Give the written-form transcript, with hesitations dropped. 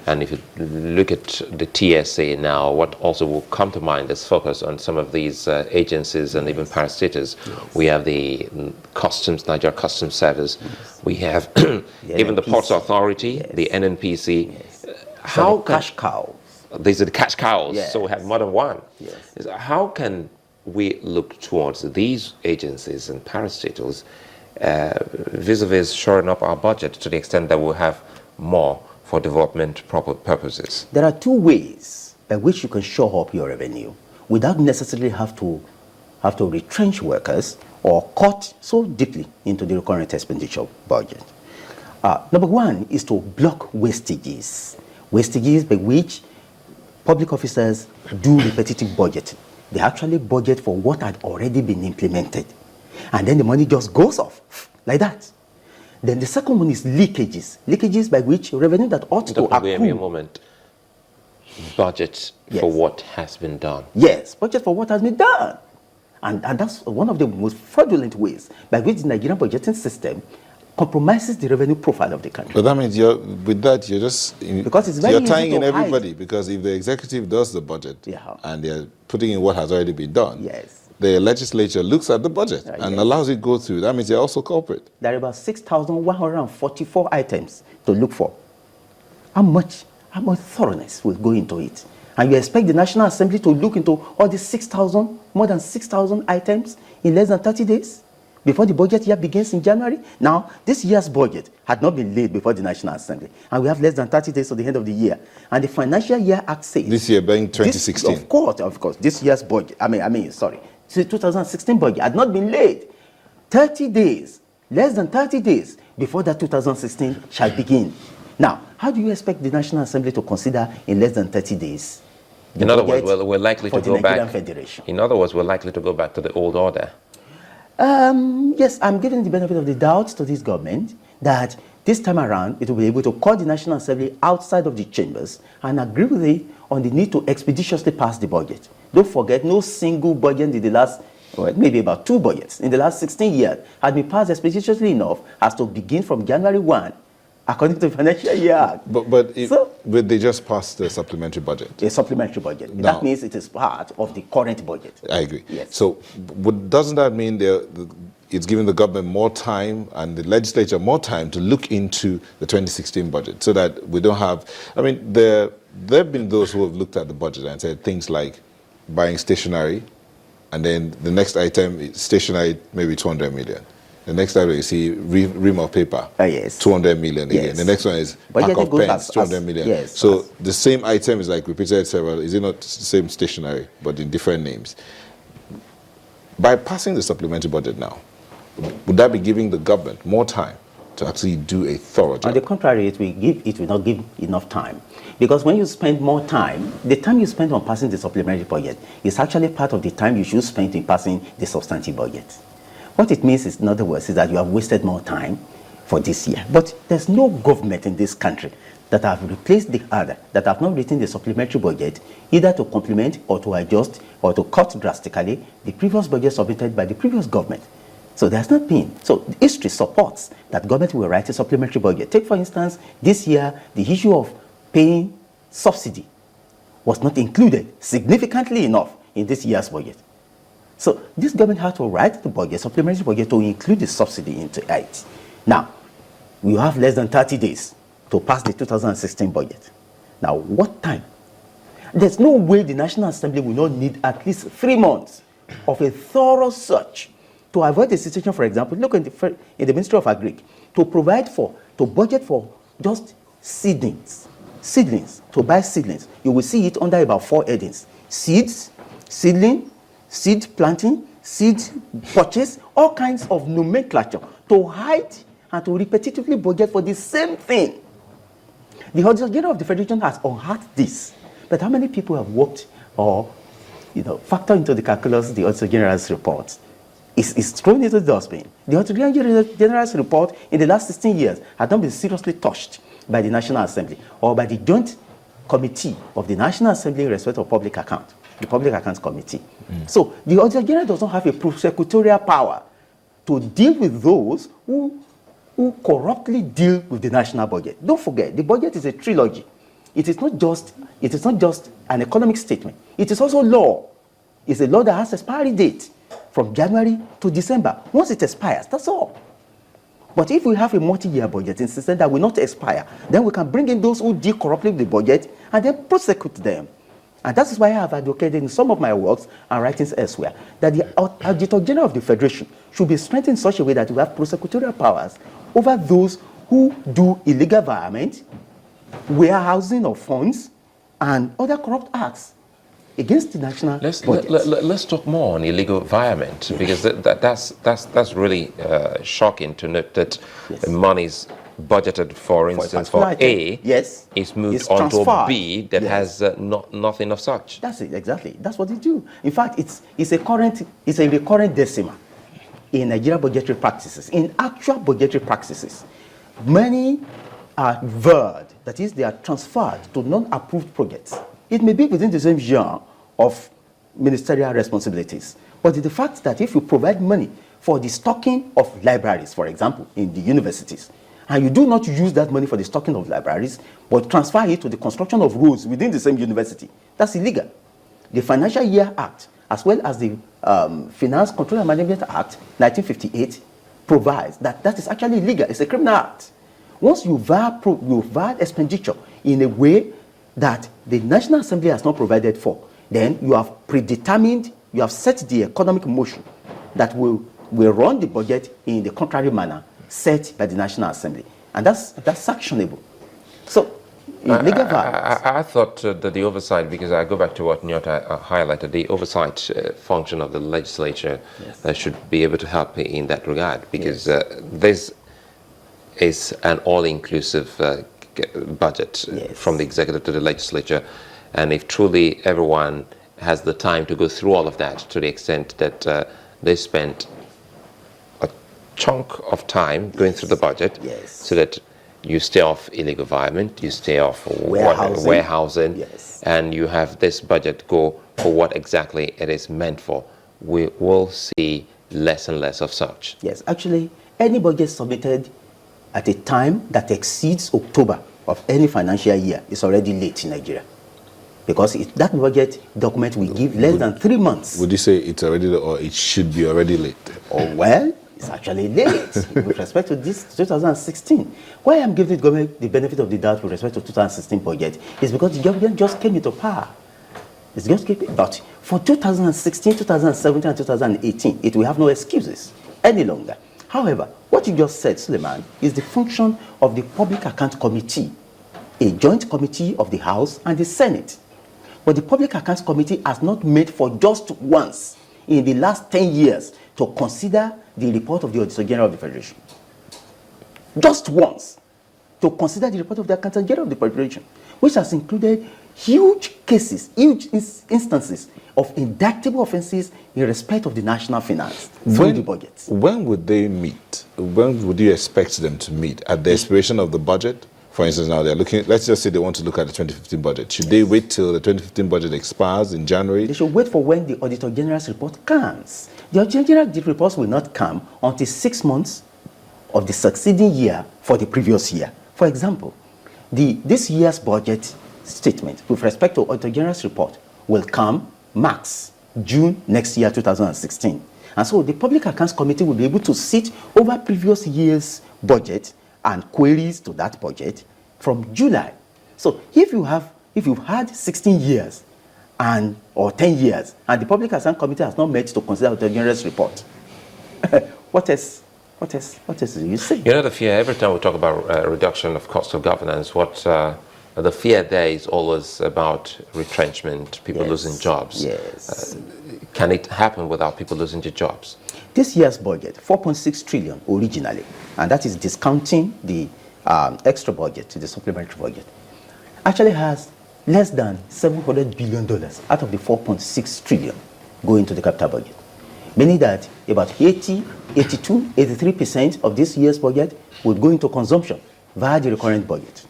And if you look at the TSA now, what also will come to mind is focus on some of these agencies and even parastatals. We have the Nigeria Customs Service. We have even the Ports Authority, the NNPC. How cash cow? These are the cash cows, so we have more than one. How can we look towards these agencies and parastatals vis-a-vis shoring up our budget to the extent that we'll have more for development purposes? There are two ways by which you can shore up your revenue without necessarily have to retrench workers or cut so deeply into the recurrent expenditure budget. Number one is to block wastages by which public officers do repetitive budgeting. They actually budget for what had already been implemented. And then the money just goes off like that. Then the second one is leakages by which revenue that ought to accrue. Give me a moment. Budget for what has been done. Yes, budget for what has been done. And that's one of the most fraudulent ways by which the Nigerian budgeting system compromises the revenue profile of the country. But that means you're tying in everybody, because if the executive does the budget and they're putting in what has already been done, the legislature looks at the budget and allows it to go through. That means they're also culprit. There are about 6,144 items to look for. How much thoroughness will go into it? And you expect the National Assembly to look into all the more than 6,000 items in less than 30 days? Before the budget year begins in January? Now, this year's budget had not been laid before the National Assembly. And we have less than 30 days to the end of the year. And the Financial Year Act says... This year being 2016. Of course. This year's budget, the 2016 budget had not been laid. 30 days, less than 30 days before that 2016 shall begin. Now, how do you expect the National Assembly to consider in less than 30 days? In other words, we're likely to go back. Federation. In other words, we're likely to go back to the old order. Yes, I'm giving the benefit of the doubt to this government that this time around it will be able to call the National Assembly outside of the chambers and agree with it on the need to expeditiously pass the budget. Don't forget, no single budget in the last, maybe about 2 budgets in the last 16 years had been passed expeditiously enough as to begin from January 1, according to the Financial Year Act. But they just passed the supplementary budget. A supplementary budget. Now, that means it is part of the current budget. I agree. Yes. So doesn't that mean it's giving the government more time and the legislature more time to look into the 2016 budget so that we don't have... there have been those who have looked at the budget and said things like buying stationery, and then the next item is stationery, maybe 200 million. The next time you see ream of paper, 200 million again. The next one is pack of pens, 200 million. So the same item is like repeated several. Is it not the same stationery, but in different names? By passing the supplementary budget now, would that be giving the government more time to actually do a thorough job? On the contrary, it will not give enough time. Because when you spend more time, the time you spend on passing the supplementary budget is actually part of the time you should spend in passing the substantive budget. What it means is, in other words, is that you have wasted more time for this year. But there's no government in this country that have replaced the other, that have not written the supplementary budget, either to complement or to adjust or to cut drastically the previous budget submitted by the previous government. So there's not been. So history supports that government will write a supplementary budget. Take, for instance, this year, the issue of paying subsidy was not included significantly enough in this year's budget. So this government had to write the budget, supplementary budget, to include the subsidy into it. Now, we have less than 30 days to pass the 2016 budget. Now, what time? There's no way the National Assembly will not need at least 3 months of a thorough search to avoid the situation. For example, look in the Ministry of Agric, to budget for just seedlings, to buy seedlings. You will see it under about 4 headings: seeds, seedling, seed planting, seed purchase, all kinds of nomenclature to hide and to repetitively budget for the same thing. The Auditor General of the Federation has unearthed this, but how many people have worked or factor into the calculus the Auditor General's report? Is thrown into the dustbin. The Auditor General's report in the last 16 years has not been seriously touched by the National Assembly or by the Joint Committee of the National Assembly in respect of public account, the Public Accounts Committee. So the Auditor General does not have a prosecutorial power to deal with those who corruptly deal with the national budget. Don't forget, the budget is a trilogy. it is not just an economic statement. It is also law. It's a law that has expiry date from January to December. Once it expires, that's all. But if we have a multi-year budget in system that will not expire, then we can bring in those who deal corruptly with the budget and then prosecute them. And that is why I have advocated in some of my works and writings elsewhere that the Auditor General of the Federation should be strengthened in such a way that we have prosecutorial powers over those who do illegal environment, warehousing of funds, and other corrupt acts against the national budget. Let's talk more on illegal environment, because that's really shocking to note that monies budgeted, for instance, for A is moved on to B that has nothing of such. That's it, exactly. That's what they do. In fact, it's a recurrent decimal in Nigerian budgetary practices. In actual budgetary practices, many are vered, that is, they are transferred to non-approved projects. It may be within the same genre of ministerial responsibilities, but the fact that if you provide money for the stocking of libraries, for example, in the universities, and you do not use that money for the stocking of libraries, but transfer it to the construction of roads within the same university, that's illegal. The Financial Year Act, as well as the Finance Control and Management Act, 1958, provides that that is actually illegal. It's a criminal act. Once you var expenditure in a way that the National Assembly has not provided for, then you have predetermined, you have set the economic motion that will run the budget in the contrary manner set by the National Assembly. And that's sanctionable. So, legal violence. I thought that the oversight, because I go back to what Nyota highlighted, the oversight function of the legislature should be able to help in that regard, because this is an all-inclusive budget from the executive to the legislature. And if truly everyone has the time to go through all of that, to the extent that they spent a chunk of time going through the budget, so that you stay off illegal environment, you stay off warehousing, and you have this budget go for what exactly it is meant for, we will see less and less of such. Yes, actually, any budget submitted at a time that exceeds October of any financial year is already late in Nigeria. Because that budget document will give less than 3 months. Would you say it's already late, or it should be already late? Oh, well, it's actually late with respect to this 2016. Why I'm giving the government the benefit of the doubt with respect to 2016 budget is because the government just came into power. It's just came, but for 2016, 2017, and 2018, it will have no excuses any longer. However, what you just said, Suleiman, is the function of the Public Account Committee, a joint committee of the House and the Senate. But the Public Accounts Committee has not met for just once in the last 10 years to consider the report of the Auditor General of the Federation. Just once to consider the report of the Accountant General of the Federation, which has included huge cases, huge instances of indictable offenses in respect of the national finance through the budget. When would they meet? When would you expect them to meet? At the expiration of the budget? For instance, now they're looking, let's just say they want to look at the 2015 budget. Should they wait till the 2015 budget expires in January? They should wait for when the Auditor General's report comes. The Auditor General's report will not come until 6 months of the succeeding year for the previous year. For example, this year's budget statement with respect to Auditor General's report will come max June next year, 2016. And so the Public Accounts Committee will be able to sit over previous year's budget and queries to that budget from July. So if you've had 16 years or 10 years and the Public Accounts Committee has not met to consider the General's report, what else do you say? You know, the fear, every time we talk about reduction of cost of governance, the fear there is always about retrenchment, people losing jobs. Yes. Can it happen without people losing their jobs? This year's budget, 4.6 trillion originally, and that is discounting the extra budget, the supplementary budget, actually has less than $700 billion out of the 4.6 trillion going to the capital budget. Meaning that about 83% of this year's budget would go into consumption via the recurrent budget.